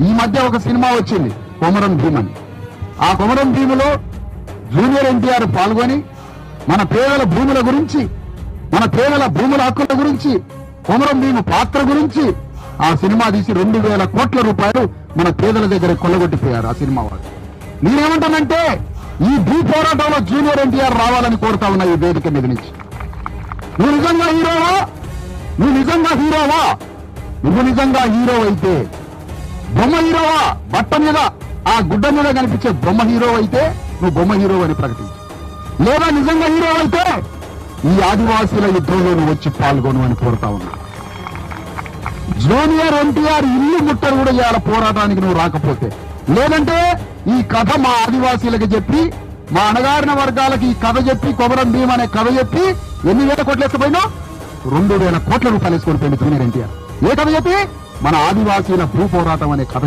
ఈ మధ్య ఒక సినిమా వచ్చింది కొమరం భీమ్ అని. ఆ కొమరం భీములో జూనియర్ ఎన్టీఆర్ పాల్గొని మన పేదల భూముల గురించి, మన పేదల భూముల హక్కుల గురించి, కొమరం భీము పాత్ర గురించి ఆ సినిమా తీసి 2,000 కోట్ల రూపాయలు మన పేదల దగ్గర కొల్లగొట్టిపోయారు ఆ సినిమా వాళ్ళు. నేనేమంటానంటే ఈ భూ పోరాటంలో జూనియర్ ఎన్టీఆర్ రావాలని కోరుతా ఉన్నా ఈ వేదిక మీద నుంచి. నువ్వు నిజంగా హీరోవా? నువ్వు నిజంగా హీరోవా? నువ్వు నిజంగా హీరో అయితే, బొమ్మ హీరోవా, బట్ట మీద ఆ గుడ్డ మీద కనిపించే బొమ్మ హీరో అయితే నువ్వు బొమ్మ హీరో అని ప్రకటించు. లేదా నిజంగా హీరో అయితే ఈ ఆదివాసీల యుద్ధంలో నువ్వు వచ్చి పాల్గొను అని కోరుతా ఉన్నా. జూనియర్ ఎన్టీఆర్ ఇల్లు ముట్టరు కూడా ఇవాళ పోరాటానికి నువ్వు రాకపోతే, లేదంటే ఈ కథ మా ఆదివాసీలకు చెప్పి, మా అణగారిన వర్గాలకి ఈ కథ చెప్పి, కొమరం భీమ్ అనే కథ చెప్పి ఎన్ని వేల కోట్లు వేసుకుపోయినా 2,000 కోట్ల రూపాయలు వేసుకొని పోయింది జూనియర్ ఎన్టీఆర్. ఏ కథ చెప్పి? మన ఆదివాసీల భూ పోరాటం అనే కథ